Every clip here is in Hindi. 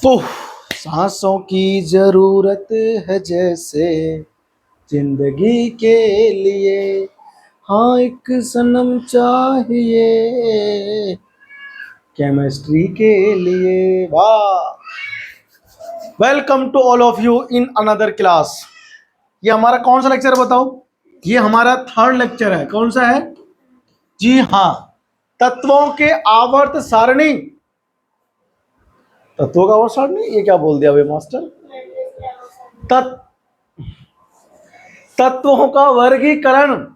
तो सांसों की जरूरत है जैसे जिंदगी के लिए, हाँ एक सनम चाहिए केमिस्ट्री के लिए। वाह, welcome to all of you in another class. ये हमारा कौन सा लेक्चर है बताओ? ये हमारा थर्ड लेक्चर है। कौन सा है? जी हाँ, तत्वों के आवर्त सारणी। तत्वों का आवर्त सारणी, ये क्या बोल दिया भाई मास्टर? तत्व तत्वों का वर्गीकरण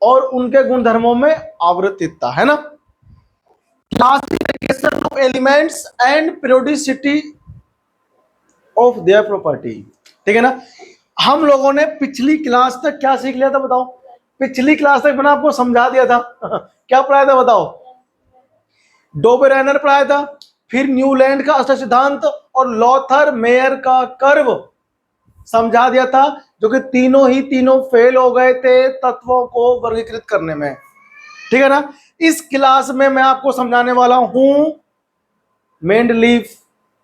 और उनके गुणधर्मों में आवृत्तिता, है ना? Classification of elements and periodicity of their property. ठीक है ना? हम लोगों ने पिछली क्लास तक क्या सीख लिया था बताओ? पिछली क्लास तक मैंने आपको समझा दिया था। क्या पढ़ाया था बताओ? डोबेरेनर पढ़ाया था, फिर न्यूलैंड का अष्ट सिद्धांत और लॉथर मेयर का कर्व समझा दिया था, जो कि तीनों फेल हो गए थे तत्वों को वर्गीकृत करने में। ठीक है ना? इस क्लास में मैं आपको समझाने वाला हूं मेंडलीव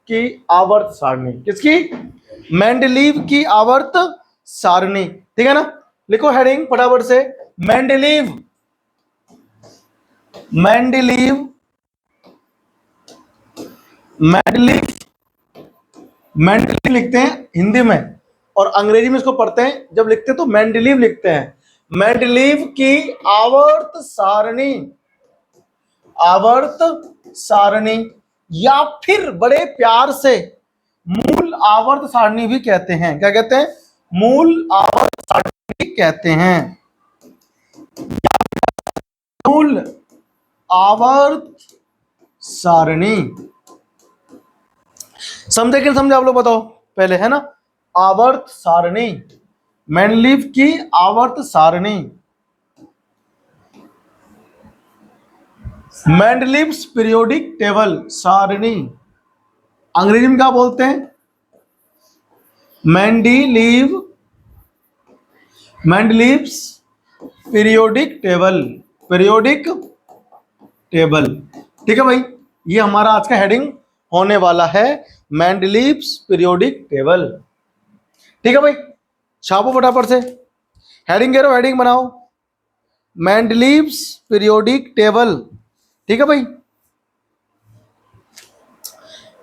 की आवर्त सारणी। किसकी? मेंडलीव की आवर्त सारणी। ठीक है ना? लिखो हेडिंग फटाफट से, मेंडलीव। मेंडलीव मेंडलीव मेंडलीव लिखते हैं हिंदी में, और अंग्रेजी में इसको पढ़ते हैं जब लिखते हैं तो मेंडलीव लिखते हैं। मेंडलीव की आवर्त सारणी, आवर्त सारणी, या फिर बड़े प्यार से मूल आवर्त सारणी भी कहते हैं। क्या कहते हैं? मूल आवर्त सारणी कहते हैं। मूल आवर्त सारणी समझे कि समझे आप लोग बताओ पहले, है ना? आवर्त सारणी, मेंडलीव की आवर्त सारणी, मेंडलीव्स पीरियोडिक टेबल सारणी। अंग्रेजी में क्या बोलते हैं? Mendeleev, Mendeleev's periodic table, periodic table. ठीक है भाई, ये हमारा आज का हेडिंग होने वाला है, मेंडलीव्स पीरियोडिक टेबल। ठीक है भाई, छापो फटाफट से, हेडिंग करो, हेडिंग बनाओ, मेंडलीव्स पीरियोडिक टेबल। ठीक है भाई,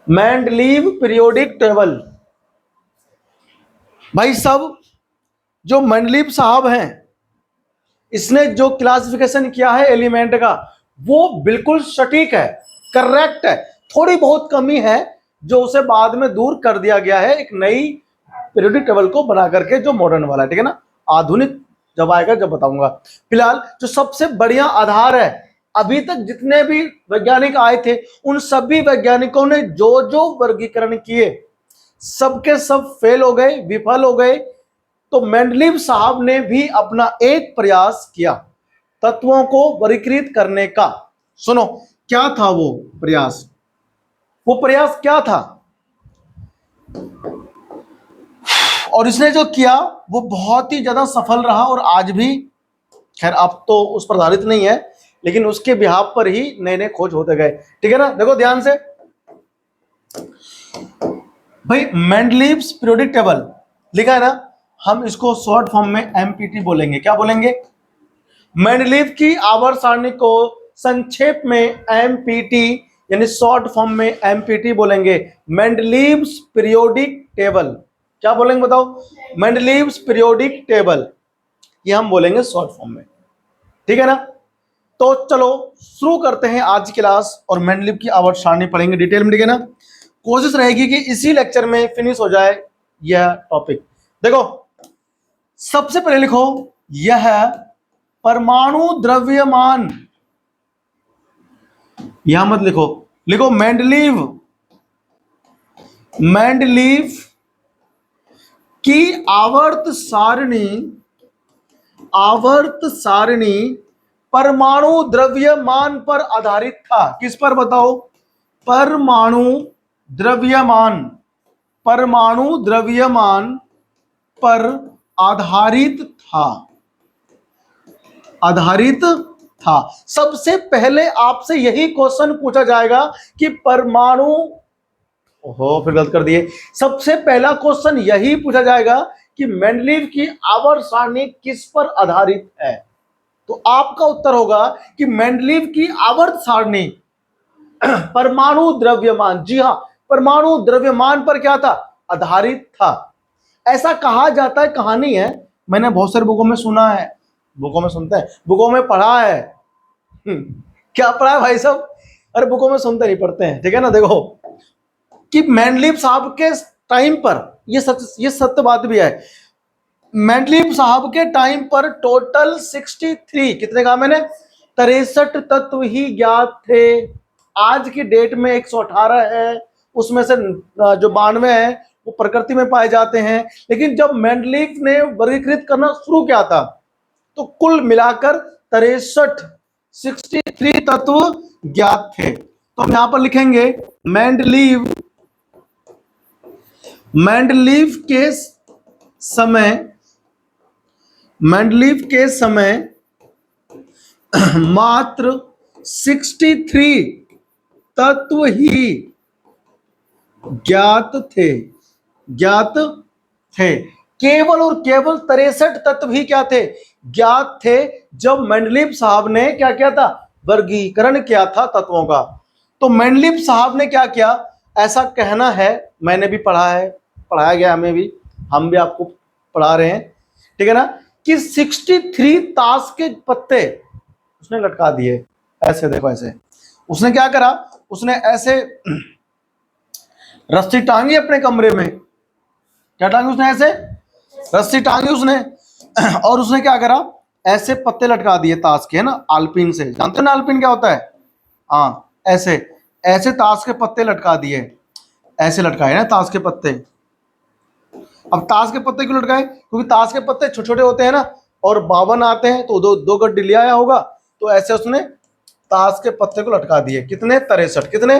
मेंडलीव पीरियोडिक टेबल। भाई सब, जो मेंडलीव साहब हैं, इसने जो क्लासिफिकेशन किया है एलिमेंट का, वो बिल्कुल सटीक है, करेक्ट है। थोड़ी बहुत कमी है जो उसे बाद में दूर कर दिया गया है एक नई पीरियोडिक टेबल को बना करके, जो मॉडर्न वाला है। ठीक है ना? आधुनिक जब आएगा जब बताऊंगा। फिलहाल जो सबसे बढ़िया आधार है, अभी तक जितने भी वैज्ञानिक आए थे उन सभी वैज्ञानिकों ने जो जो वर्गीकरण किए सबके सब फेल हो गए, विफल हो गए। तो मेंडलीव साहब ने भी अपना एक प्रयास किया तत्वों को वर्गीकृत करने का। सुनो, क्या था वो प्रयास? वो प्रयास क्या था और इसने जो किया वो बहुत ही ज्यादा सफल रहा, और आज भी, खैर अब तो उस पर आधारित नहीं है, लेकिन उसके बिहाफ पर ही नए नए खोज होते गए। ठीक है ना? देखो ध्यान से भाई, मेंडलीव्स पीरियोडिक टेबल लिखा है ना, हम इसको शॉर्ट फॉर्म में एमपीटी बोलेंगे। क्या बोलेंगे? मेंडलीव की आवर्त सारणी को संक्षेप में एमपीटी, यानी शॉर्ट फॉर्म में एमपीटी बोलेंगे, मेंडलीव्स पीरियोडिक टेबल। क्या बोलेंगे बताओ? मेंडलीव्स पीरियोडिक टेबल, ये हम बोलेंगे शॉर्ट फॉर्म में। ठीक है ना? तो चलो शुरू करते हैं आज की क्लास, और मेंडलीव की आवर्त सारणी पढ़ेंगे डिटेल में। ठीक है ना? कोशिश रहेगी कि इसी लेक्चर में फिनिश हो जाए यह टॉपिक। देखो, सबसे पहले लिखो, यह परमाणु द्रव्यमान, यहां मत लिखो, लिखो मेंडलीव, मेंडलीव की आवर्त सारणी, आवर्त सारणी परमाणु द्रव्यमान पर आधारित था। किस पर बताओ? परमाणु द्रव्यमान, परमाणु द्रव्यमान पर आधारित था, आधारित था। सबसे पहले आपसे यही क्वेश्चन पूछा जाएगा कि परमाणु ओहो, फिर गलत कर दिए। सबसे पहला क्वेश्चन यही पूछा जाएगा कि मेंडलीव की आवर्त सारणी किस पर आधारित है। तो आपका उत्तर होगा कि मेंडलीव की आवर्त सारणी परमाणु द्रव्यमान, जी हां, परमाणु द्रव्यमान पर क्या था, आधारित था। ऐसा कहा जाता है, कहानी है, मैंने बहुत सारे बुकों में सुना है, बुकों में सुनते हैं, बुकों में पढ़ा है। क्या पढ़ा है भाई साहब? अरे बुकों में सुनते नहीं, पढ़ते हैं, ठीक है ना। देखो कि मेंडलीव साहब के टाइम पर, ये सत्य बात भी है, मेंडलीव साहब के टाइम पर टोटल 63, कितने कहा मैंने, 63 तत्व ही ज्ञात थे। आज की डेट में 118 है, उसमें से जो 92 है वो प्रकृति में पाए जाते हैं। लेकिन जब मेंडलीव ने वर्गीकृत करना शुरू किया था तो कुल मिलाकर 63 तत्व ज्ञात थे। तो हम यहां पर लिखेंगे मेंडलीव के समय मात्र 63 तत्व ही ज्ञात थे। केवल और केवल 63 तत्व ही क्या थे, ज्ञात थे, जब मेंडलीव साहब ने क्या किया था, वर्गीकरण किया था तत्वों का। तो मेंडलीव साहब ने क्या किया, ऐसा कहना है, मैंने भी पढ़ा है, पढ़ाया गया हमें भी, हम भी आपको पढ़ा रहे हैं, ठीक है ना, कि 63 ताश के पत्ते उसने लटका दिए। ऐसे देखो, ऐसे उसने क्या करा, उसने ऐसे रस्सी टांगी अपने कमरे में, क्या टांगी उसने, ऐसे रस्सी टांगी उसने, और उसने क्या करा, ऐसे पत्ते लटका दिए ताश के, है ना, आलपीन से, जानते हो ना आलपीन क्या होता है, हाँ, ऐसे ऐसे ताश के पत्ते लटका दिए, ऐसे लटकाए ना ताश के पत्ते। अब ताश के पत्ते क्यों लटकाए, क्योंकि ताश के पत्ते छोटे छोटे होते हैं ना, और 52 आते हैं, तो दो गड्डी ले आया होगा, तो ऐसे उसने ताश के पत्ते को लटका दिए, कितने, 63, कितने,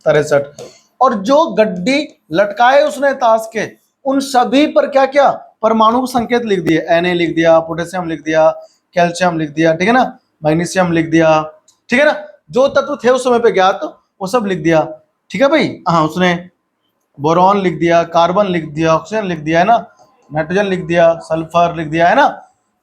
63। और जो गड्डी लटकाए उसने ताश के, उन सभी पर क्या क्या, परमाणु संकेत लिख दिए, Na लिख दिया, पोटेशियम लिख दिया, कैल्शियम लिख दिया, ठीक है ना, मैग्नीशियम लिख दिया, ठीक है ना, जो तत्व थे उस समय पे ज्ञात वो सब लिख दिया, ठीक है भाई। हाँ, उसने बोरॉन लिख दिया, कार्बन लिख दिया, ऑक्सीजन लिख दिया, है ना, नाइट्रोजन लिख दिया, सल्फर लिख दिया, है ना,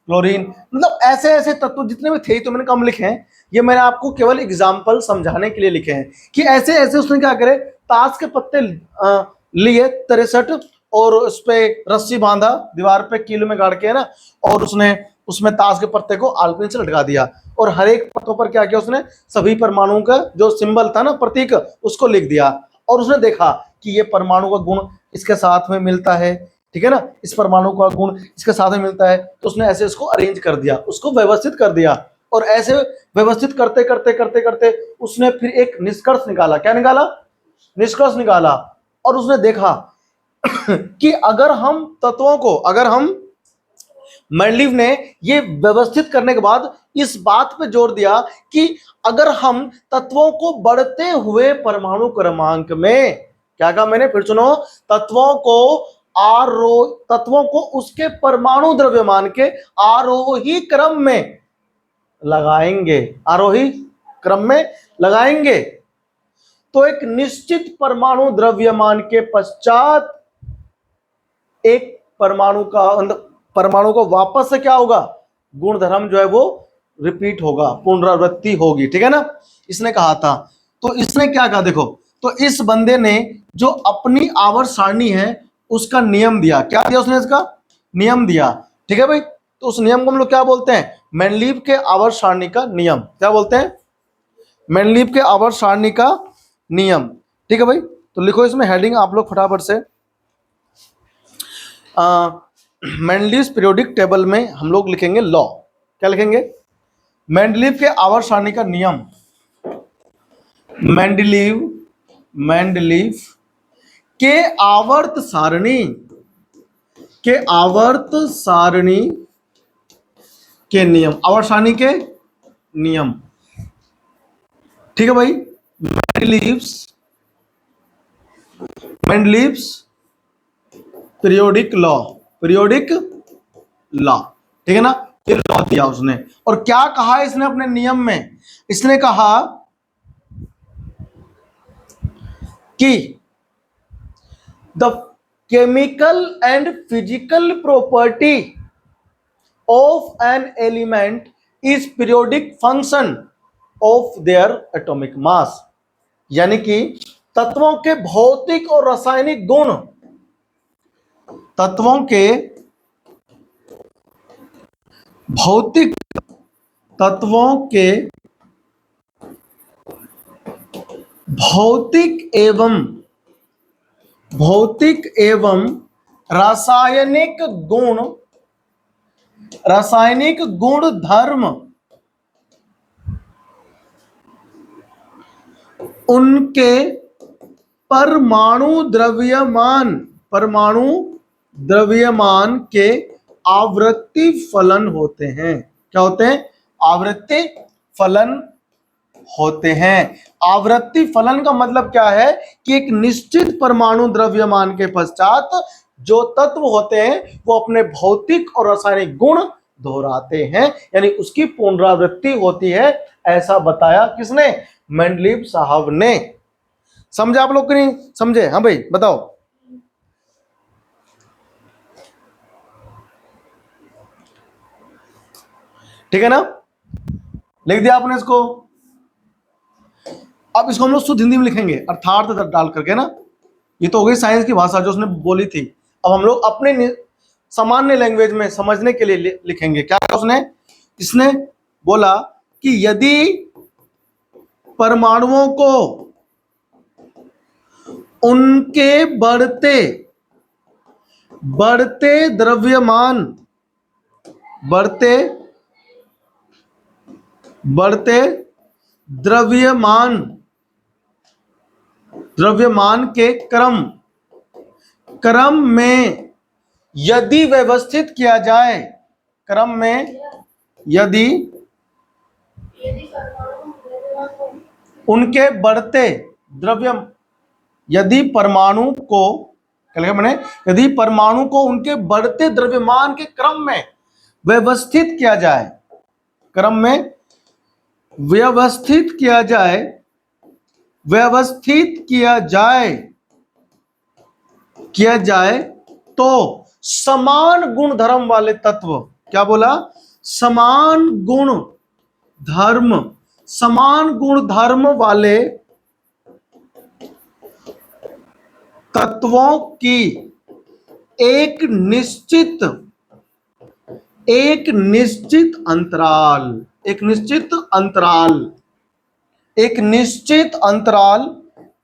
क्लोरीन, मतलब ऐसे ऐसे तत्व जितने भी थे, तो मैंने कम लिखे हैं, ये मैंने आपको केवल एग्जाम्पल समझाने के लिए लिखे हैं कि ऐसे ऐसे उसने क्या करे, ताश के पत्ते लिए 63, और उस पर रस्सी बांधा दीवार पे कील में गाड़ के, है ना, और उसने उसमें ताश के पत्ते को आलपीन से लटका दिया, और हर एक पत्तों पर क्या किया उसने, सभी परमाणुओं का जो सिंबल था ना, प्रतीक, उसको लिख दिया, और उसने देखा कि ये परमाणु का गुण इसके साथ में मिलता है, ठीक है ना, इस परमाणु का गुण इसके साथ में मिलता है, तो उसने ऐसे इसको अरेंज कर दिया, उसको व्यवस्थित कर दिया, और ऐसे व्यवस्थित करते करते करते करते उसने फिर एक निष्कर्ष निकाला, क्या निकाला, निष्कर्ष निकाला, और उसने देखा कि अगर हम तत्वों को, अगर हम, मेंडलीव ने ये व्यवस्थित करने के बाद इस बात पे जोर दिया कि अगर हम तत्वों को बढ़ते हुए परमाणु क्रमांक में, क्या कहा मैंने, फिर सुनो, तत्वों को उसके परमाणु द्रव्यमान के आरोही क्रम में लगाएंगे, आरोही क्रम में लगाएंगे, तो एक निश्चित परमाणु द्रव्यमान के पश्चात एक परमाणु को वापस से क्या होगा, गुणधर्म जो है वो रिपीट होगा, पुनरावृत्ति होगी, ठीक है ना, इसने कहा था। तो इसने क्या कहा, देखो, तो इस बंदे ने जो अपनी आवर्त सारणी है उसका नियम दिया, क्या दिया उसने, इसका नियम दिया, ठीक है भाई। तो उस नियम को हम लोग क्या बोलते हैं, मेंडलीव के आवर्त सारणी का नियम, क्या बोलते हैं, मेंडलीव के आवर्त सारणी का नियम, ठीक है भाई। तो लिखो इसमें हेडिंग आप लोग फटाफट से, मेंडलीव पीरियोडिक टेबल में हम लोग लिखेंगे लॉ, क्या लिखेंगे, मेंडलीव के आवर्त सारणी का नियम, मेंडलीव के आवर्त सारणी के नियम, आवर्त सारणी के नियम, ठीक है भाई। मेंडलीव्स पीरियोडिक लॉ, ठीक है ना, फिर लॉ दिया उसने, और क्या कहा इसने अपने नियम में, इसने कहा कि the chemical and physical property of an element is periodic function of their atomic mass. यानी कि तत्वों के भौतिक और रासायनिक गुण, तत्वों के भौतिक, तत्वों के भौतिक एवं रासायनिक गुण धर्म उनके परमाणु द्रव्यमान के आवृत्ति फलन होते हैं। क्या होते हैं? आवृत्ति फलन होते हैं। आवृत्ति फलन का मतलब क्या है कि एक निश्चित परमाणु द्रव्यमान के पश्चात जो तत्व होते हैं वो अपने भौतिक और रासायनिक गुण दोहराते हैं, यानी उसकी पुनरावृत्ति होती है। ऐसा बताया किसने? मेंडलीव साहब ने। समझे आप लोग कि नहीं समझे? हाँ भाई बताओ। ठीक है ना? लिख दिया आपने इसको। अब इसको हम लोग शुद्ध हिंदी में लिखेंगे अर्थार्थ डाल करके ना। ये तो हो गई साइंस की भाषा जो उसने बोली थी। अब हम लोग अपने सामान्य लैंग्वेज में समझने के लिए लिखेंगे। क्या उसने? इसने बोला कि यदि परमाणुओं को उनके बढ़ते द्रव्यमान के क्रम में यदि व्यवस्थित किया जाए, क्रम में यदि उनके बढ़ते यदि परमाणु को यदि परमाणु को उनके बढ़ते द्रव्यमान के क्रम में व्यवस्थित किया जाए, क्रम में व्यवस्थित किया जाए तो समान गुणधर्म वाले तत्व, क्या बोला? समान गुणधर्म वाले तत्वों की एक निश्चित अंतराल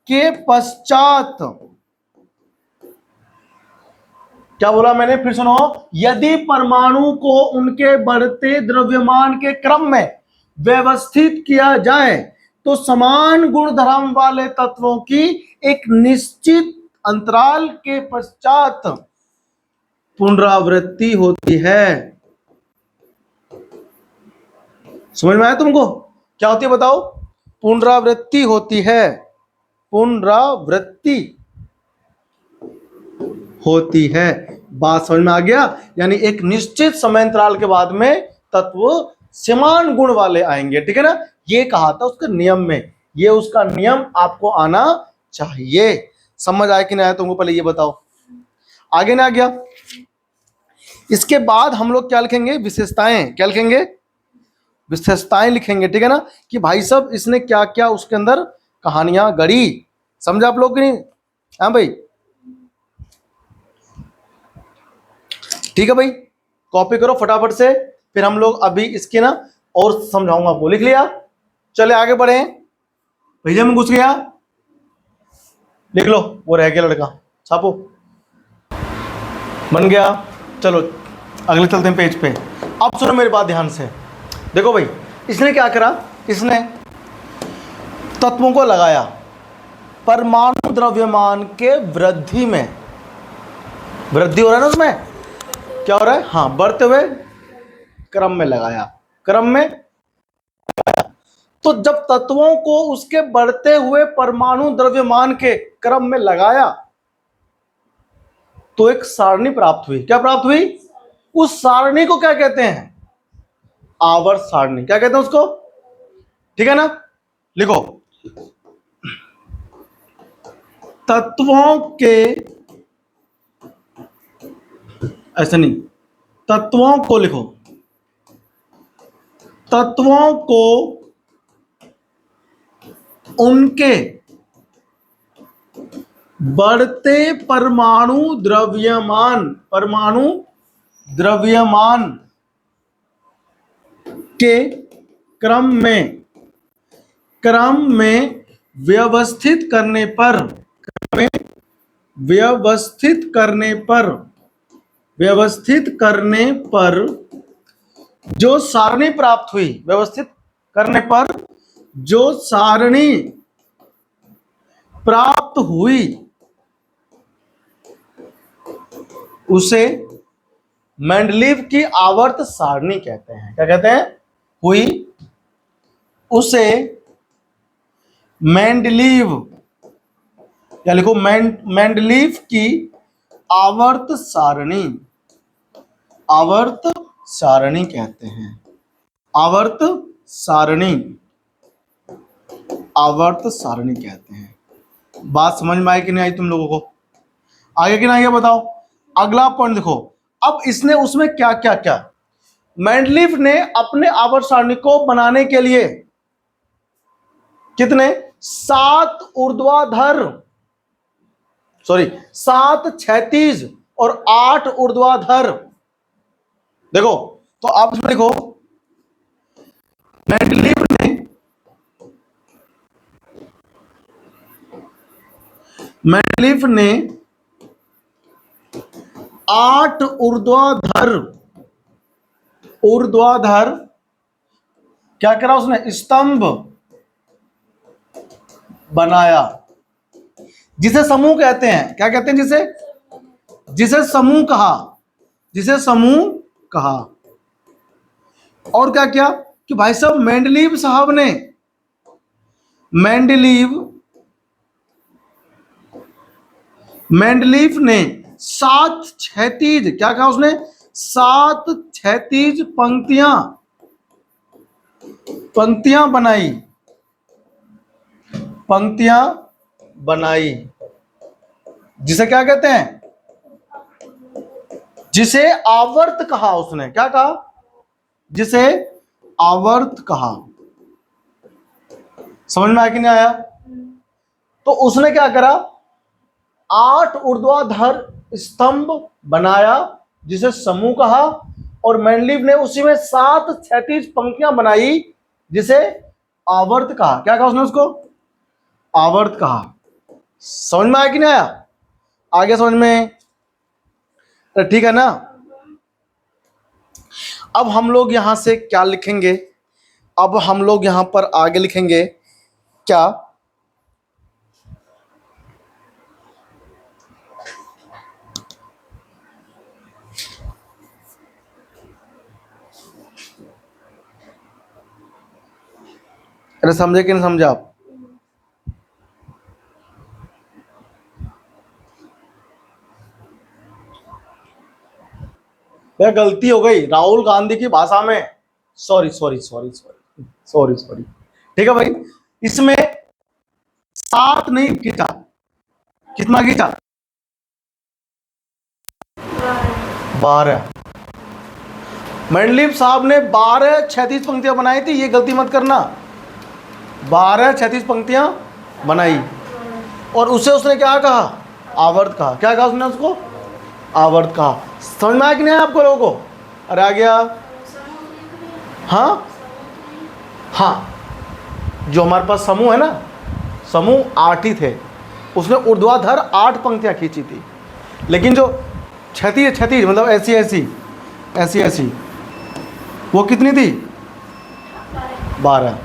के पश्चात, क्या बोला मैंने? फिर सुनो। यदि परमाणु को उनके बढ़ते द्रव्यमान के क्रम में व्यवस्थित किया जाए तो समान गुणधर्म वाले तत्वों की एक निश्चित अंतराल के पश्चात पुनरावृत्ति होती है। समझ में आया तुमको? क्या होती है बताओ? पुनरावृत्ति होती है। बात समझ में आ गया? यानी एक निश्चित समय अंतराल के बाद में तत्व समान गुण वाले आएंगे। ठीक है ना? ये कहा था उसके नियम में। ये उसका नियम आपको आना चाहिए। समझ आया कि नहीं आया तुमको? पहले ये बताओ। आगे ना आ गया? इसके बाद हम लोग क्या लिखेंगे? विशेषताएं। क्या लिखेंगे? विशेषताएं लिखेंगे। ठीक है ना? कि भाई साहब इसने क्या क्या उसके अंदर कहानियां गढ़ी। समझा आप लोग कि नहीं? हाँ भाई ठीक है भाई, कॉपी करो फटाफट से। फिर हम लोग अभी इसके ना और समझाऊंगा आपको। लिख लिया? चले आगे बढ़े। भैया में घुस गया, लिख लो। वो रह गया लड़का, छापो। बन गया। चलो अगले चलते हैं पेज पे। अब सुनो मेरी बात ध्यान से। देखो भाई इसने क्या करा? इसने तत्वों को लगाया परमाणु द्रव्यमान के वृद्धि में। वृद्धि हो रहा है ना उसमें? क्या हो रहा है? हाँ, बढ़ते हुए क्रम में लगाया। क्रम में तो जब तत्वों को उसके बढ़ते हुए परमाणु द्रव्यमान के क्रम में लगाया तो एक सारणी प्राप्त हुई। क्या प्राप्त हुई? उस सारणी को क्या कहते हैं? आवर्त सारणी। क्या कहते हैं उसको? ठीक है ना? लिखो। तत्वों के, ऐसे नहीं, तत्वों को लिखो, तत्वों को उनके बढ़ते परमाणु द्रव्यमान के क्रम में व्यवस्थित करने पर, व्यवस्थित करने पर जो सारणी प्राप्त हुई, व्यवस्थित करने पर जो सारणी प्राप्त हुई उसे मेंडलीव की आवर्त सारणी कहते हैं। क्या कहते हैं? हुई, उसे मेंडलीव, या लिखो मेंडलीव की आवर्त सारणी कहते हैं। आवर्त सारणी कहते हैं। बात समझ में आई कि नहीं आई तुम लोगों को? आगे कि नहीं, बताओ। अगला पॉइंट देखो, अब इसने उसमें क्या क्या क्या, मेंडलीव ने अपने आवर्त सारणी को बनाने के लिए कितने 7 क्षैतिज और 8 ऊर्ध्वाधर। देखो तो आप इसमें देखो, मेंडलीव ने 8 ऊर्ध्वाधर क्या करा उसने? स्तंभ बनाया, जिसे समूह कहते हैं। क्या कहते हैं? जिसे समूह कहा। और क्या किया कि भाई साहब मेंडलीव साहब ने, मेंडलीव ने 7 क्षैतिज, क्या कहा उसने? 7 क्षैतिज पंक्तियां बनाई, जिसे क्या कहते हैं? जिसे आवर्त कहा उसने। क्या कहा? जिसे आवर्त कहा। समझ में आया कि नहीं आया? तो उसने क्या करा? 8 ऊर्ध्वाधर स्तंभ बनाया, जिसे समूह कहा, और मेंडलीव ने उसी में 7 क्षैतिज पंक्तियां बनाई, जिसे आवर्त कहा। क्या कहा उसने? उसको आवर्त कहा। समझ में आया कि नहीं आया? आगे समझ में? तो ठीक है ना। अब हम लोग यहां से क्या लिखेंगे? अब हम लोग यहां पर आगे लिखेंगे क्या? अरे समझे कि नहीं समझे आप? वह गलती हो गई राहुल गांधी की भाषा में, सॉरी। ठीक है भाई, इसमें 7 नहीं खींचा, कितना खींचा? 12। मेंडलीव साहब ने 12 क्षैतिज पंक्तियां बनाई थी, ये गलती मत करना। 12 क्षैतिज पंक्तियां बनाई, और उसे उसने क्या कहा? आवर्त कहा। क्या कहा उसने? उसको आवर्त कहा। समझ में आया कि नहीं आपको लोगों को? अरे आ गया? हाँ, जो हमारे पास समूह है ना, समूह 8 ही थे, उसने ऊर्ध्वाधर 8 पंक्तियां खींची थी, लेकिन जो क्षैतिज मतलब ऐसी वो कितनी थी? 12।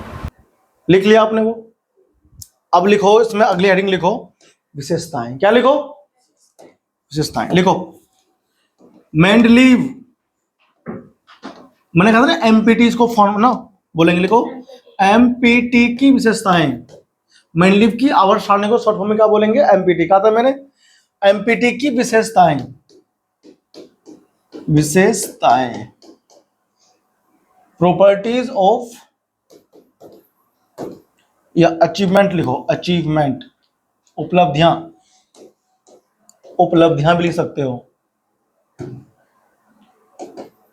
लिख लिया आपने वो? अब लिखो इसमें अगली हेडिंग लिखो, विशेषताएं। क्या लिखो? विशेषताएं लिखो। मेंडलीव, मैंने कहा था ना एमपीटी, इसको फॉर्म ना बोलेंगे, लिखो एमपीटी की विशेषताएं। मेंडलीव की आवर्त सारणी को शॉर्ट फॉर्म में क्या बोलेंगे? एमपीटी। कहा था मैंने, एमपीटी की विशेषताएं प्रॉपर्टीज ऑफ, या अचीवमेंट लिखो, अचीवमेंट उपलब्धियां, उपलब्धियां भी लिख सकते हो,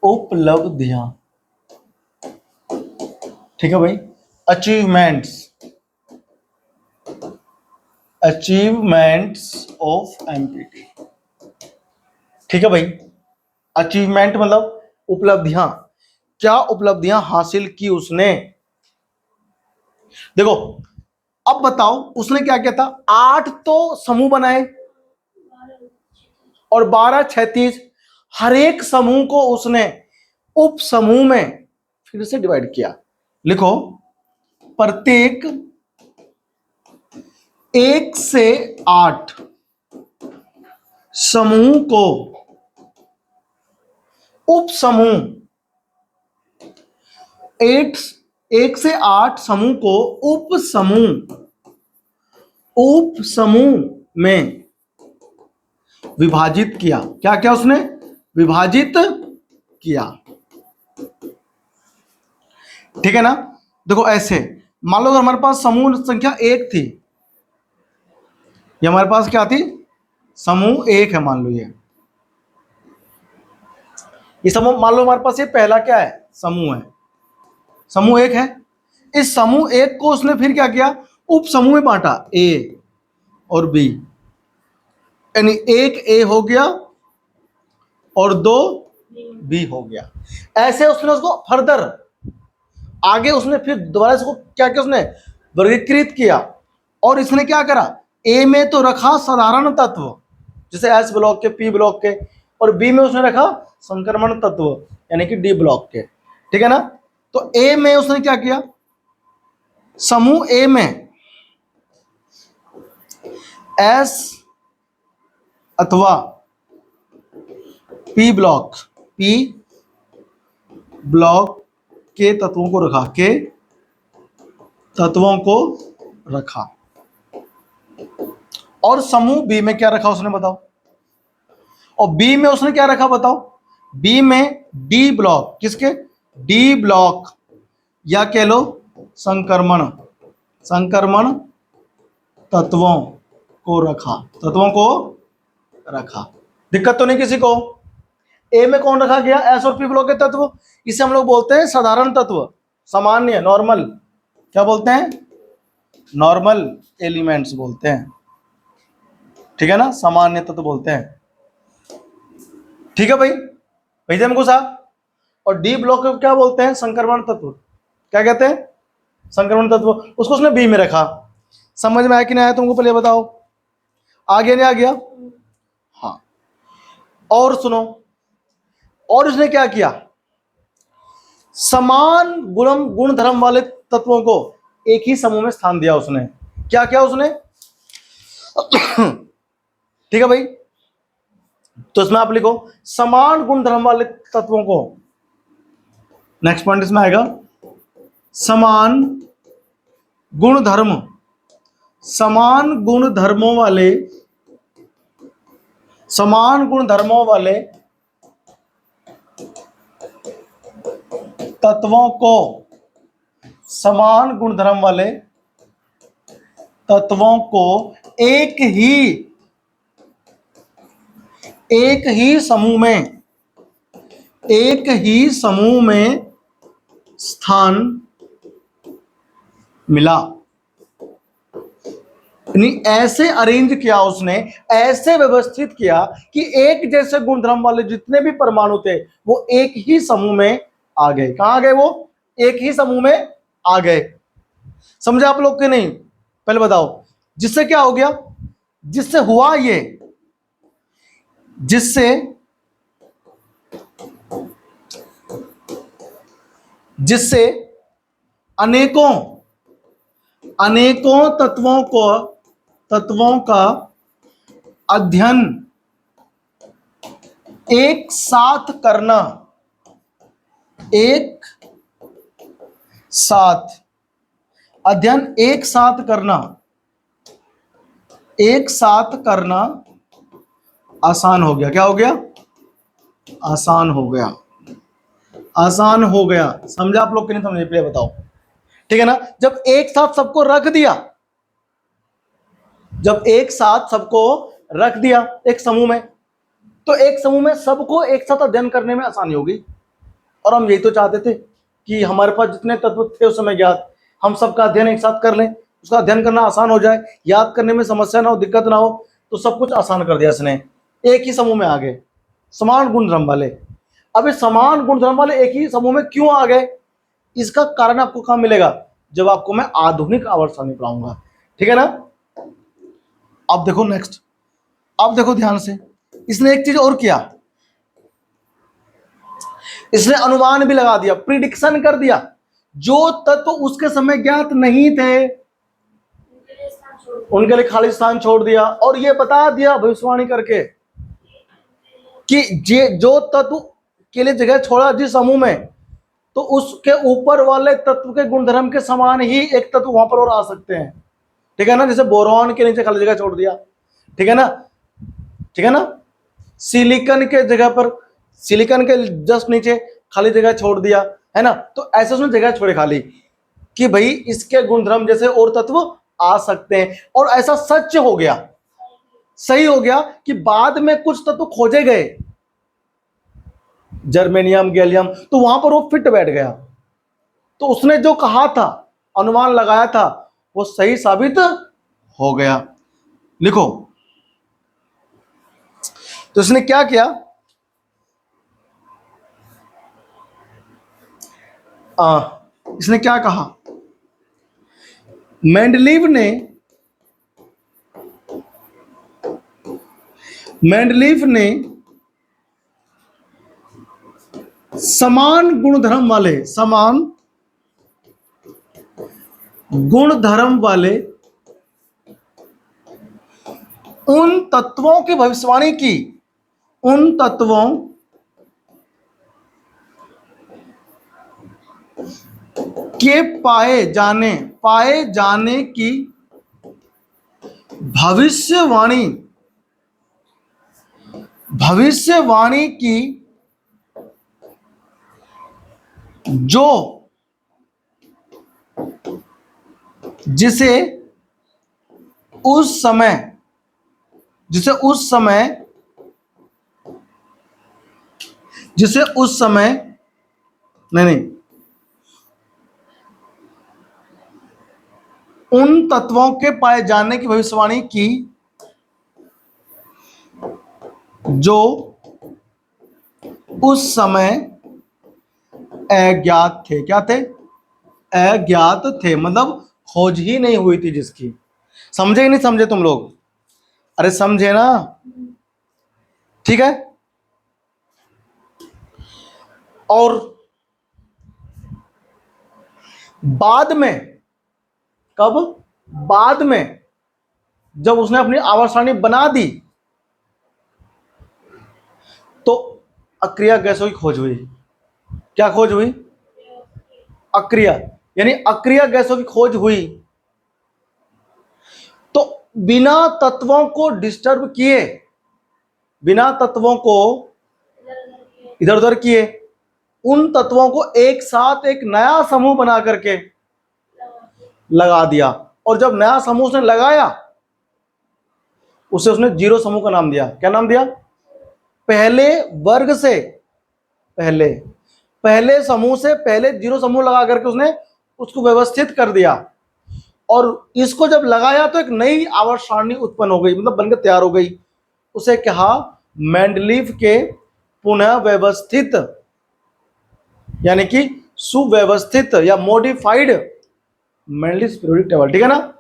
उपलब्धियां, ठीक है भाई। अचीवमेंट्स, अचीवमेंट्स ऑफ एमपीटी, ठीक है भाई। अचीवमेंट मतलब उपलब्धियां, क्या उपलब्धियां हासिल की उसने। देखो अब बताओ उसने क्या किया था, 8 तो समूह बनाए और 12 क्षैतिज, हर एक समूह को उसने उप समूह में फिर से डिवाइड किया। लिखो प्रत्येक 1 से 8 समूह को उप समूह, 1 से 8 समूह को उप समूह में विभाजित किया। क्या क्या उसने विभाजित किया, ठीक है ना। देखो ऐसे मान लो हमारे पास समूह संख्या 1 थी, ये हमारे पास क्या थी, समूह 1 है, मान लो ये समूह, मान लो हमारे पास ये पहला क्या है, समूह है, समूह 1 है। इस समूह 1 को उसने फिर क्या किया, उप समूह में बांटा, ए और बी, यानी 1 ए हो गया और 2 बी हो गया। ऐसे उसने उसको फर्दर आगे उसने फिर दोबारा इसको क्या किया, उसने वर्गीकृत किया और इसने क्या करा, ए में तो रखा साधारण तत्व जैसे एस ब्लॉक के, पी ब्लॉक के, और बी में उसने रखा संक्रमण तत्व यानी कि डी ब्लॉक के, ठीक है ना। तो ए में उसने क्या किया, समूह ए में एस अथवा पी ब्लॉक के तत्वों को रखा और समूह बी में क्या रखा उसने बताओ, और बी में उसने क्या रखा बताओ, बी में डी ब्लॉक, किसके, डी ब्लॉक या कह लो संक्रमण तत्वों को रखा। दिक्कत तो नहीं किसी को। ए में कौन रखा गया, एस और पी ब्लॉक के तत्व, इसे हम लोग बोलते हैं साधारण तत्व, सामान्य, नॉर्मल, क्या बोलते हैं, नॉर्मल एलिमेंट्स बोलते हैं, ठीक है ना, सामान्य तत्व बोलते हैं, ठीक है भाई, भेजे हमको साहब। और डी ब्लॉक को क्या बोलते हैं, संक्रमण तत्व, क्या कहते हैं, संक्रमण तत्व, उसको उसने बी में रखा। समझ में आया कि नहीं आया तुमको, पहले बताओ, आ गया नहीं आ गया, हाँ। और सुनो, और उसने क्या किया, समान गुण धर्म वाले तत्वों को एक ही समूह में स्थान दिया उसने। क्या क्या उसने ठीक है भाई, तो इसमें आप लिखो समान गुण धर्म वाले तत्वों को, नेक्स्ट पॉइंट इसमें आएगा समान गुण धर्मों वाले तत्वों को, समान गुणधर्म वाले तत्वों को एक ही समूह में स्थान मिला। यानी ऐसे अरेंज किया उसने, ऐसे व्यवस्थित किया कि एक जैसे गुणधर्म वाले जितने भी परमाणु थे वो एक ही समूह में आ गए। कहां गए वो, एक ही समूह में आ गए। समझे आप लोग के नहीं, पहले बताओ, जिससे क्या हो गया, जिससे हुआ ये, जिससे अनेकों तत्वों का अध्ययन एक साथ करना, आसान हो गया। क्या हो गया, आसान हो गया। समझा आप लोग कि नहीं समझे, पहले बताओ, ठीक है ना। जब एक साथ सबको रख दिया एक समूह में, तो एक समूह में सबको एक साथ अध्ययन करने में आसानी होगी। और हम यही तो चाहते थे कि हमारे पास जितने तत्व थे उस समय ज्ञात, हम सबका अध्ययन एक साथ कर लें, उसका अध्ययन करना आसान हो जाए, याद करने में समस्या ना हो, दिक्कत ना हो, तो सब कुछ आसान कर दिया इसने। एक ही समूह में आ गए समान गुणधर्म वाले। अब इस समान गुणधर्म वाले एक ही समूह में क्यों आ गए, इसका कारण आपको कहाँ मिलेगा, जब आपको मैं आधुनिक आवर्त सारणी पढ़ाऊंगा, ठीक है ना। अब देखो नेक्स्ट, अब देखो ध्यान से, इसने एक चीज और किया, इसने अनुमान भी लगा दिया, प्रिडिक्शन कर दिया, जो तत्व उसके समय ज्ञात नहीं थे उनके लिए खाली स्थान छोड़ दिया, और ये बता दिया भविष्यवाणी करके कि जो तत्व के लिए जगह छोड़ा जिस समूह में, तो उसके ऊपर वाले तत्व के गुणधर्म के समान ही एक तत्व वहां पर और आ सकते हैं, ठीक है ना। जैसे बोरॉन के नीचे खाली जगह छोड़ दिया, ठीक है ना, ठीक है ना। सिलिकॉन के जगह पर, सिलिकॉन के जस्ट नीचे खाली जगह छोड़ दिया, है ना। तो ऐसे उसने जगह छोड़े खाली कि भाई इसके गुणधर्म जैसे और तत्व आ सकते हैं। और ऐसा सच हो गया, सही हो गया कि बाद में कुछ तत्व खोजे गए, जर्मेनियम, गैलियम, तो वहां पर वो फिट बैठ गया। तो उसने जो कहा था, अनुमान लगाया था, वो सही साबित हो गया। लिखो, तो इसने क्या किया, इसने क्या कहा, मेंडलीव ने समान गुणधर्म वाले उन तत्वों की भविष्यवाणी की, उन तत्वों के पाए जाने की भविष्यवाणी की, जो जिसे उस समय नहीं, उन तत्वों के पाए जाने की भविष्यवाणी की जो उस समय अज्ञात थे। क्या थे, अज्ञात थे, मतलब खोज ही नहीं हुई थी जिसकी। समझे कि नहीं समझे तुम लोग, अरे समझे ना, ठीक है। और बाद में, कब, बाद में जब उसने अपनी आवर्त सारणी बना दी, तो अक्रिय गैसों की खोज हुई। क्या खोज हुई, अक्रिय, यानी अक्रिय गैसों की खोज हुई। तो बिना तत्वों को डिस्टर्ब किए, बिना तत्वों को इधर उधर किए, उन तत्वों को एक साथ एक नया समूह बना करके लगा दिया। और जब नया समूह उसने लगाया, उसे उसने जीरो समूह का नाम दिया। क्या नाम दिया, पहले वर्ग से पहले समूह से पहले जीरो समूह लगा करके उसने उसको व्यवस्थित कर दिया। और इसको जब लगाया तो एक नई आवर्त सारणी उत्पन्न हो गई, मतलब बनकर तैयार हो गई। उसे कहा मेंडलीव के पुनः व्यवस्थित, यानी कि सुव्यवस्थित या मॉडिफाइड मेंडलीव पीरियोडिक टेबल, ठीक है ना।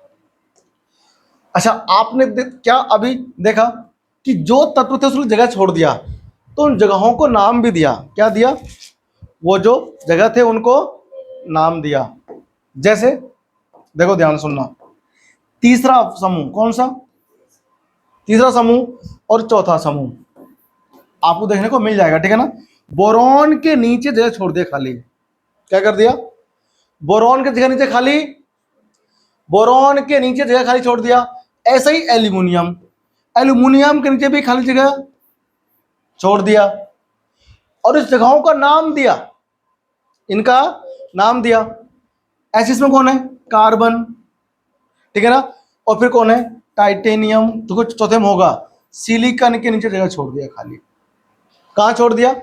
अच्छा, आपने क्या अभी देखा कि जो तत्व थे उसने जगह छोड़ दिया, तो उन जगहों को नाम भी दिया। क्या दिया, वो जो जगह थे उनको नाम दिया। जैसे देखो, ध्यान सुनना, तीसरा समूह कौन सा, तीसरा समूह और चौथा समूह आपको देखने को मिल जाएगा, ठीक है ना। बोरॉन के नीचे जगह छोड़ दिया खाली। क्या कर दिया, बोरॉन के जगह नीचे खाली, बोरॉन के नीचे जगह खाली छोड़ दिया। ऐसा ही एल्यूमिनियम, एल्यूमिनियम के नीचे भी खाली जगह छोड़ दिया, और इस जगहों का नाम दिया, इनका नाम दिया। ऐसे इसमें कौन है, कार्बन, ठीक है ना। और फिर कौन है, टाइटेनियम, तो कुछ चौथे में होगा सिलिकॉन के नीचे जगह छोड़ दिया खाली। कहां छोड़ दिया?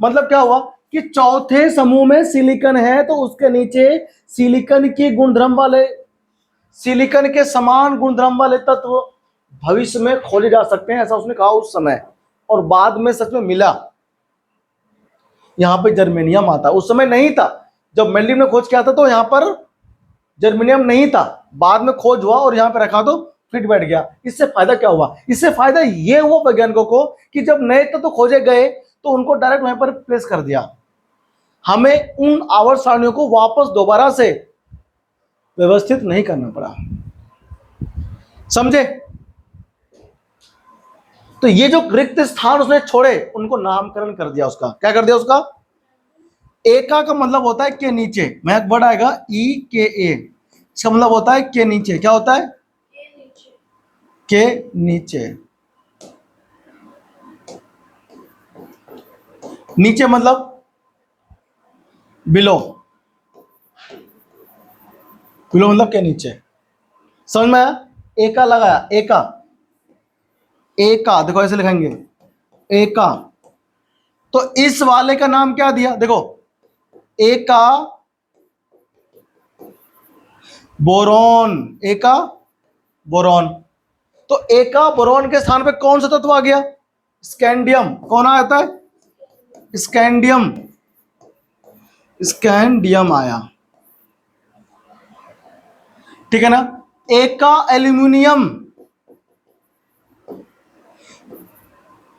मतलब क्या हुआ कि चौथे समूह में सिलिकॉन है तो उसके नीचे सिलिकॉन की गुणधर्म वाले, सिलिकॉन के समान गुणधर्म वाले तत्व भविष्य में खोजे जा सकते हैं, ऐसा उसने कहा उस समय, और बाद में सच में मिला। यहां पे जर्मेनियम आता, उस समय नहीं था जब मेंडलीव ने खोज किया था, तो यहां पर जर्मेनियम नहीं था, बाद में खोज हुआ और यहां पे रखा तो फिट बैठ गया। इससे फायदा क्या हुआ? इससे फायदा ये हुआ वैज्ञानिकों को कि जब नए तत्व खोजे गए तो उनको डायरेक्ट वहां पर प्लेस कर दिया, हमें उन आवर्त सारणियों को वापस दोबारा से व्यवस्थित नहीं करना पड़ा। समझे? तो ये जो रिक्त स्थान उसने छोड़े उनको नामकरण कर दिया उसका। क्या कर दिया उसका? एका का मतलब होता है के नीचे, मैं एक वर्ड आएगा ई के ए, इसका मतलब होता है के नीचे। क्या होता है? के नीचे। नीचे मतलब बिलो, बिलो मतलब के नीचे। समझ में आया? एका लगाया, एका, एका देखो ऐसे लिखेंगे एका। तो इस वाले का नाम क्या दिया? देखो एका बोरॉन, एका बोरॉन। तो एका बोरॉन के स्थान पे कौन सा तत्व आ गया? स्कैंडियम। कौन आता है? स्कैंडियम, स्कैंडियम आया। ठीक है ना? एका एल्यूमिनियम,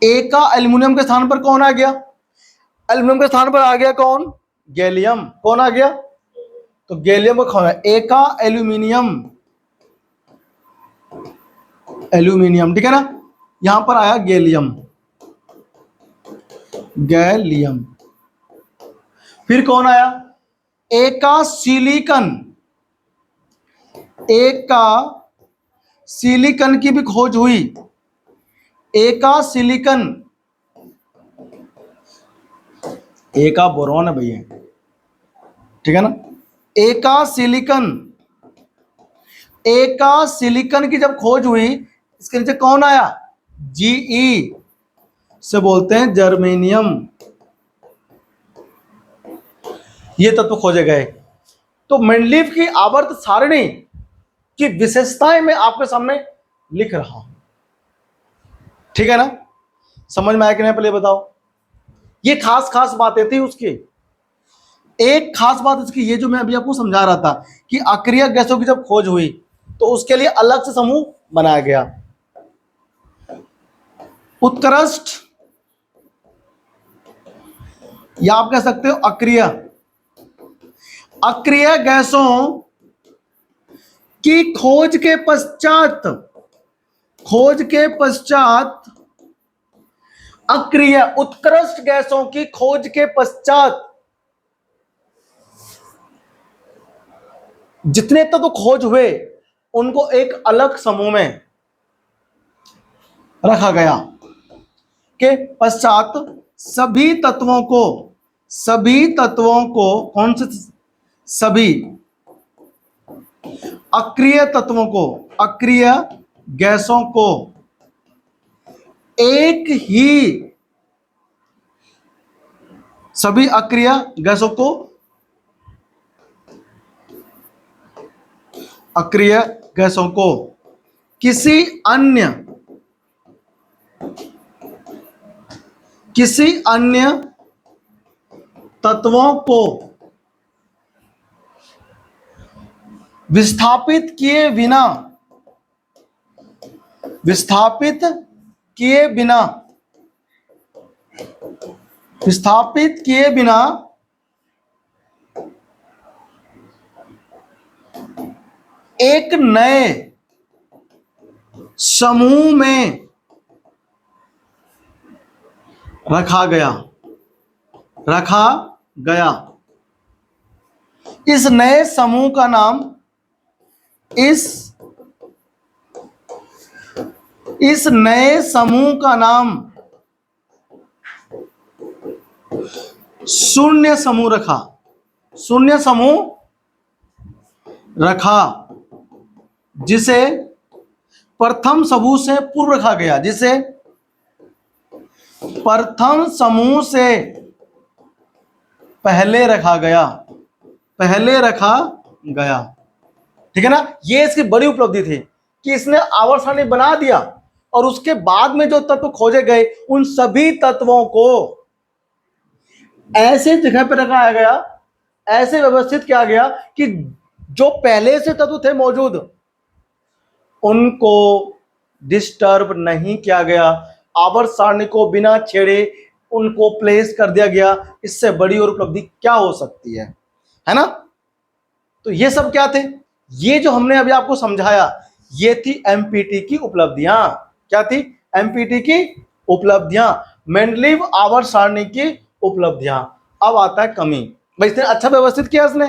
एका एल्यूमिनियम के स्थान पर कौन आ गया? एल्यूमिनियम के स्थान पर आ गया कौन? गैलियम। कौन आ गया? तो गैलियम का कौन है? एका एल्यूमिनियम, एल्यूमिनियम। ठीक है ना? यहां पर आया गैलियम, गैलियम। फिर कौन आया? एका सिलिकॉन, एका सिलिकॉन की भी खोज हुई, एका सिलिकॉन, एका बोरॉन है भैया। ठीक है ना? एका सिलिकॉन, एका सिलिकॉन की जब खोज हुई इसके नीचे कौन आया? जीई से बोलते हैं जर्मेनियम। ये तत्व खोजे गए। तो मेंडलीव की आवर्त सारणी की विशेषताएं मैं आपके सामने लिख रहा हूं। ठीक है ना? समझ में आया कि नहीं? पहले बताओ। ये खास खास बातें थी उसकी। एक खास बात इसकी ये जो मैं अभी आपको समझा रहा था कि अक्रिय गैसों की जब खोज हुई तो उसके लिए अलग से समूह बनाया गया। उत्कृष्ट, या आप कह सकते हो अक्रिय, अक्रिय गैसों की खोज के पश्चात, खोज के पश्चात, अक्रिय उत्कृष्ट गैसों की खोज के पश्चात जितने तत्व खोज हुए उनको एक अलग समूह में रखा गया। के पश्चात सभी तत्वों को, सभी तत्वों को, कौन से सभी अक्रिय तत्वों को, अक्रिय गैसों को एक ही, सभी अक्रिय गैसों को, अक्रिय गैसों को किसी अन्य, किसी अन्य तत्वों को विस्थापित किए बिना, विस्थापित किए बिना, विस्थापित किए बिना एक नए समूह में रखा गया, रखा गया। इस नए समूह का नाम, इस नए समूह का नाम शून्य समूह रखा, शून्य समूह रखा, जिसे प्रथम समूह से पूर्व रखा गया, जिसे प्रथम समूह से पहले रखा गया, पहले रखा गया। ठीक है ना। ये इसकी बड़ी उपलब्धि थी कि इसने आवर्त सारणी बना दिया और उसके बाद में जो तत्व खोजे गए उन सभी तत्वों को ऐसे जगह पर रखाया गया, ऐसे व्यवस्थित किया गया कि जो पहले से तत्व थे मौजूद उनको डिस्टर्ब नहीं किया गया, आवर्त सारणी को बिना छेड़े उनको प्लेस कर दिया गया। इससे बड़ी और उपलब्धि क्या हो सकती है ना। तो ये सब क्या थे, ये जो हमने अभी आपको समझाया ये थी एमपीटी की उपलब्धियां। क्या थी? एमपीटी की उपलब्धियां, मेंडलीव आवर्त सारणी की उपलब्धियां। अब आता है कमी। भाई इसने अच्छा व्यवस्थित किया इसने,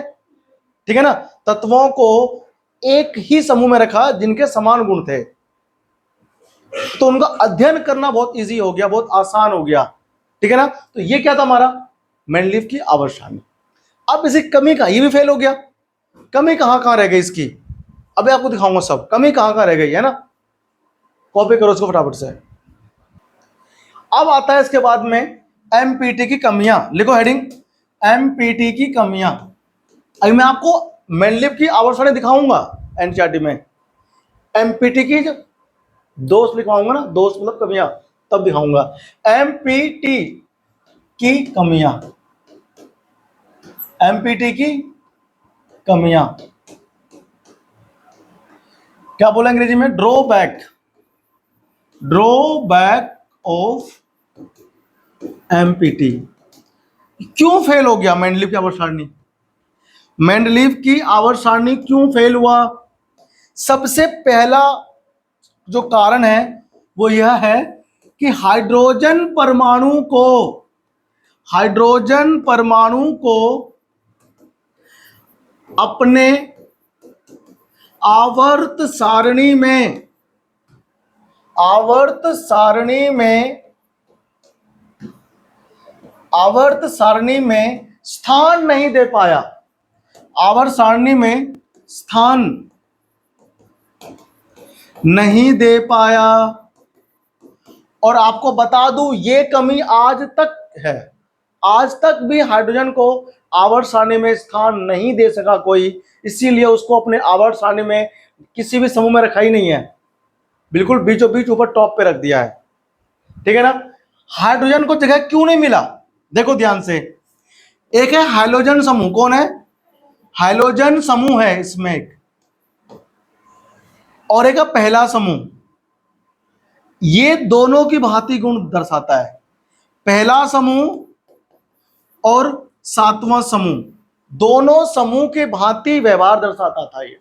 ठीक है ना। तत्वों को एक ही समूह में रखा जिनके समान गुण थे, तो उनका अध्ययन करना बहुत इजी हो गया, बहुत आसान हो गया। ठीक है ना। तो ये क्या था हमारा मेंडलीव की आवर्त सारणी। अब इसी कमी का ये भी फेल हो गया। कमी कहां कहां रह गई इसकी, अभी आपको दिखाऊंगा सब कमी कहां कहां रह गई है ना। कॉपी करो इसको फटाफट से। अब आता है इसके बाद में एमपीटी की कमियां, लिखो हेडिंग एमपीटी की कमियां। अभी मैं आपको मेंडलीव की आवर्त सारणी दिखाऊंगा एनसीईआरटी में, एमपीटी की जो दोष लिखवाऊंगा ना, दोष मतलब कमियां, तब दिखाऊंगा एमपीटी की कमियां। एमपीटी की कमियां क्या बोला अंग्रेजी में? Drawback, drawback of empty. क्यों फेल हो गया मेंडलीव की आवर्त सारणी? मेंडलीव की आवर्त सारणी क्यों फेल हुआ? सबसे पहला जो कारण है वो यह है कि हाइड्रोजन परमाणु को अपने आवर्त सारणी में स्थान नहीं दे पाया, आवर्त सारणी में स्थान नहीं दे पाया। और आपको बता दूं ये कमी आज तक है, आज तक भी हाइड्रोजन को आवर्त सारणी में स्थान नहीं दे सका कोई, इसीलिए उसको अपने आवर्त सारणी में किसी भी समूह में रखा ही नहीं है, बिल्कुल बीचों बीच ऊपर टॉप पे रख दिया है। ठीक है ना। हाइड्रोजन को जगह क्यों नहीं मिला? देखो ध्यान से, एक है हाइड्रोजन समूह, कौन है? हाइड्रोजन समूह है इसमें एक, और एक है पहला समूह। ये दोनों की भांति गुण दर्शाता है, पहला समूह और सातवां समूह, दोनों समूह के भांति व्यवहार दर्शाता था ये,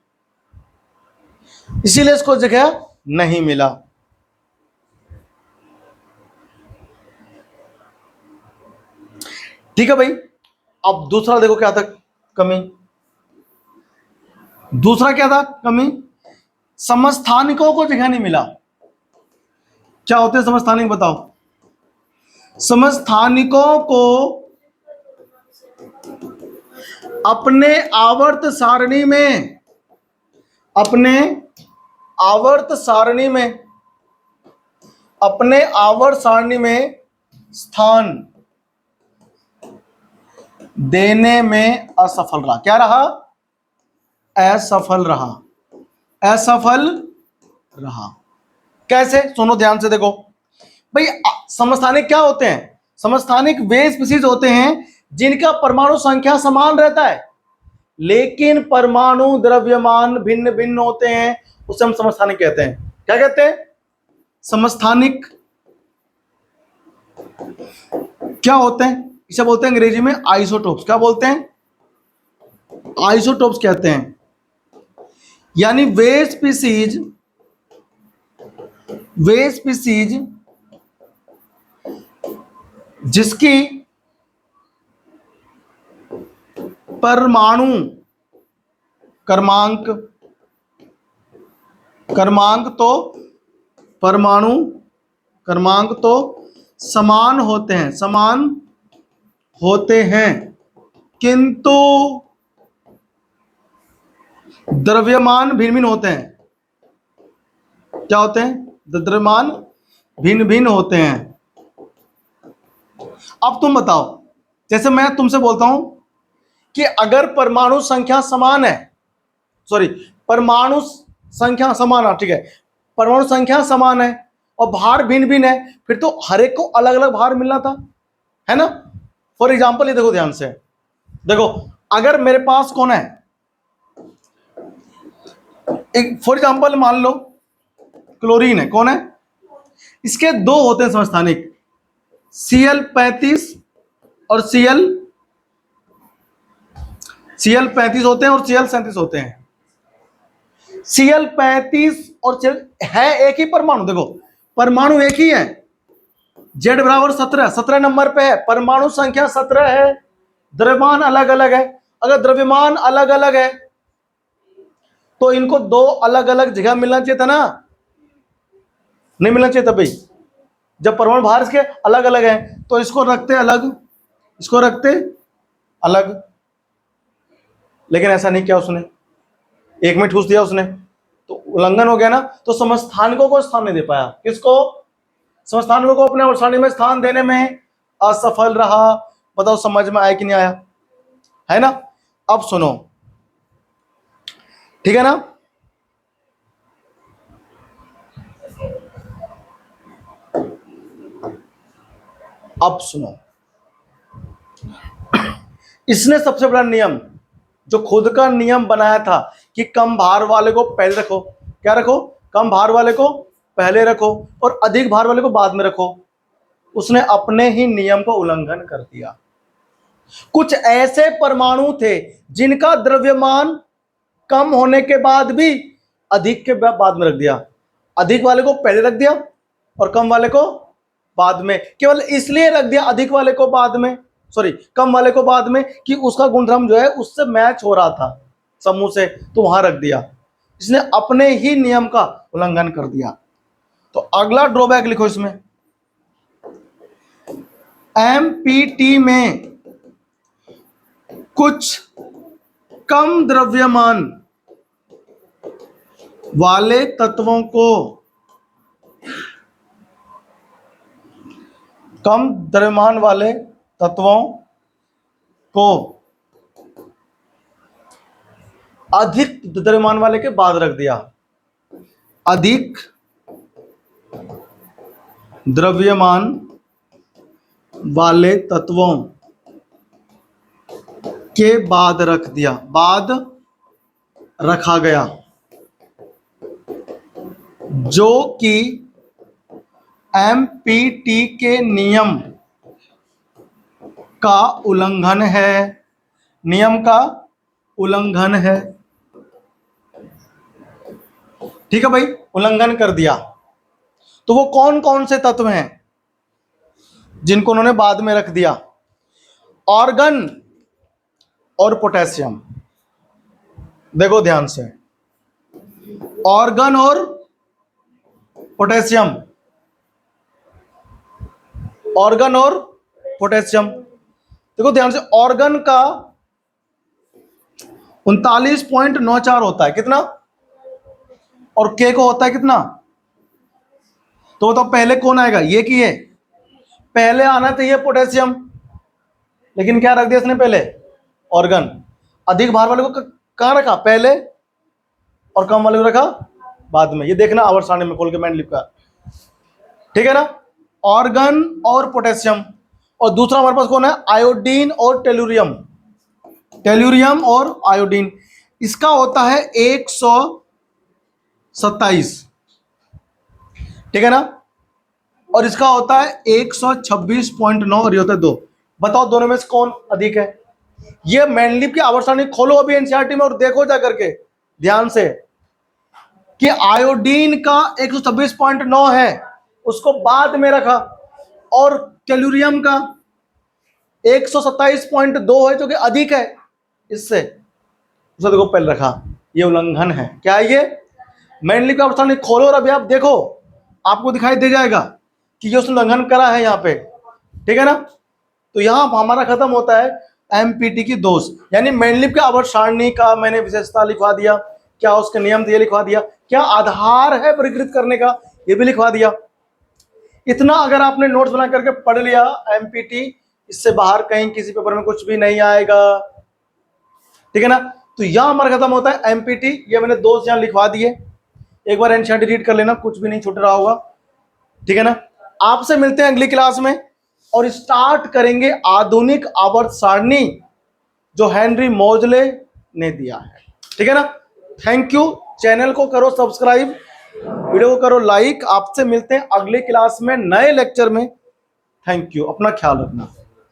इसीलिए इसको जगह नहीं मिला। ठीक है भाई। अब दूसरा देखो क्या था कमी, दूसरा क्या था कमी? समस्थानिकों को जगह नहीं मिला। क्या होते हैं समस्थानिक बताओ? समस्थानिकों को अपने आवर्त सारणी में, अपने आवर्त सारणी में स्थान देने में असफल रहा। क्या रहा? असफल रहा। कैसे? सुनो ध्यान से, देखो भाई समस्थानिक क्या होते हैं? समस्थानिक वे स्पीशीज होते हैं जिनका परमाणु संख्या समान रहता है लेकिन परमाणु द्रव्यमान भिन्न भिन्न होते हैं, उसे हम समस्थानिक कहते हैं। क्या कहते हैं? समस्थानिक। क्या होते हैं? इसे बोलते हैं अंग्रेजी में आइसोटोप्स। क्या बोलते हैं? आइसोटोप्स कहते हैं। यानी वे स्पीशीज जिसकी परमाणु क्रमांक तो समान होते हैं किंतु द्रव्यमान भिन्न भिन्न होते हैं। क्या होते हैं? द्रव्यमान भिन्न भिन्न होते हैं। अब तुम बताओ, जैसे मैं तुमसे बोलता हूं कि अगर परमाणु संख्या समान है, सॉरी, परमाणु संख्या समान है, ठीक है, परमाणु संख्या समान है और भार भिन्न भिन्न है, फिर तो हर एक को अलग अलग भार मिलना था, है ना? फॉर एग्जाम्पल ये देखो ध्यान से, देखो अगर मेरे पास कौन है, फॉर एग्जाम्पल मान लो क्लोरीन है, कौन है, इसके दो होते हैं समस्थानिक, Cl35 और Cl35 होते हैं और Cl37 होते हैं। Cl35 और है एक ही परमाणु, देखो परमाणु एक ही है, Z बराबर 17 नंबर पे है, परमाणु संख्या 17 है, द्रव्यमान अलग अलग है। अगर द्रव्यमान अलग अलग है तो इनको दो अलग अलग जगह मिलना चाहिए था ना, नहीं मिलना चाहिए था भाई? जब परमाणु भार इसके अलग अलग हैं तो इसको रखते अलग, इसको रखते अलग, लेकिन ऐसा नहीं किया उसने, एक में ठूस दिया उसने, तो उल्लंघन हो गया ना। तो समस्थानिकों को स्थान नहीं दे पाया, किसको? समस्थानिकों को अपने अवर्ण सारणी में स्थान देने में असफल रहा। बताओ समझ में आया कि नहीं आया? है ना? अब सुनो, ठीक है ना? अब सुनो, इसने सबसे बड़ा नियम, जो खुद का नियम बनाया था कि कम भार वाले को पहले रखो, क्या रखो? कम भार वाले को पहले रखो और अधिक भार वाले को बाद में रखो, उसने अपने ही नियम को उल्लंघन कर दिया। कुछ ऐसे परमाणु थे जिनका द्रव्यमान कम होने के बाद भी अधिक के बाद में रख दिया, अधिक वाले को पहले रख दिया और कम वाले को बाद में, केवल इसलिए रख दिया अधिक वाले को बाद में, सॉरी कम वाले को बाद में, कि उसका गुणधर्म जो है उससे मैच हो रहा था समूह से, तो वहां रख दिया। इसने अपने ही नियम का उल्लंघन कर दिया। तो अगला ड्रॉबैक लिखो इसमें, एमपीटी में कुछ कम द्रव्यमान वाले तत्वों को, कम द्रव्यमान वाले तत्वों को अधिक द्रव्यमान वाले के बाद रख दिया, अधिक द्रव्यमान वाले तत्वों के बाद रख दिया, बाद रखा गया, जो कि एमपीटी के नियम का उल्लंघन है, नियम का उल्लंघन है। ठीक है भाई, उल्लंघन कर दिया। तो वो कौन कौन से तत्व हैं जिनको उन्होंने बाद में रख दिया? ऑर्गन और पोटेशियम। देखो ध्यान से, ऑर्गन और पोटेशियम, ऑर्गन और पोटेशियम। देखो ध्यान से, ऑर्गन का 39.94 होता है, कितना? और के को होता है कितना? तो बताओ पहले कौन आएगा, ये की है? पहले आना चाहिए पोटेशियम, लेकिन क्या रख दिया इसने पहले? ऑर्गन। अधिक भार वाले को कहां रखा? पहले, और कम वाले को रखा बाद में। ये देखना आवर्त सारणी में खोल के मैंने लिखा, ठीक है ना? ऑर्गन और पोटेशियम। और दूसरा हमारे पास कौन है? आयोडीन और टेलुरियम, टेलुरियम और आयोडीन। इसका होता है 127, ठीक है ना? और इसका होता है 126.9 और ये होता है 2। बताओ दोनों में से कौन अधिक है? ये मैनलिप की आवर्त सारणी खोलो अभी एनसीईआरटी में और देखो जा करके ध्यान से कि आयोडीन का 126.9 है, उसको बाद में रखा, और टेलुरियम का 127.2 है जो कि अधिक है इससे, उसे देखो पहले रखा। ये उल्लंघन है। क्या है ये? मैनलिप की आवर्त सारणी खोलो और अभी आप देखो, आपको दिखाई दे जाएगा कि ये उसने उल्लंघन करा है यहाँ पे, ठीक है ना? तो यहां हमारा खत्म होता है एमपीटी की दोष, यानी मैनलिप के आवर्त सारणी का मैंने विशेषता लिखवा दिया क्या उसके नियम थे, ये लिखवा दिया। क्या आधार है वर्गीकृत करने का, ये भी लिखवा दिया। इतना अगर आपने नोट्स बना करके पढ़ लिया एमपीटी, इससे बाहर कहीं किसी पेपर में कुछ भी नहीं आएगा, ठीक है ना। तो यहां हमारा खत्म होता है एमपीटी। ये मैंने दोस्त यहां लिखवा दिए, एक बार एनसीईआरटी रीड कर लेना, कुछ भी नहीं छूट रहा होगा, ठीक है ना। आपसे मिलते हैं अगली क्लास में और स्टार्ट करेंगे आधुनिक आवर्त सारणी जो हेनरी मोजले ने दिया है, ठीक है ना। Thank you. चैनल को करो सब्सक्राइब, वीडियो को करो लाइक। आपसे मिलते हैं अगली क्लास में नए लेक्चर में। थैंक यू, अपना ख्याल रखना।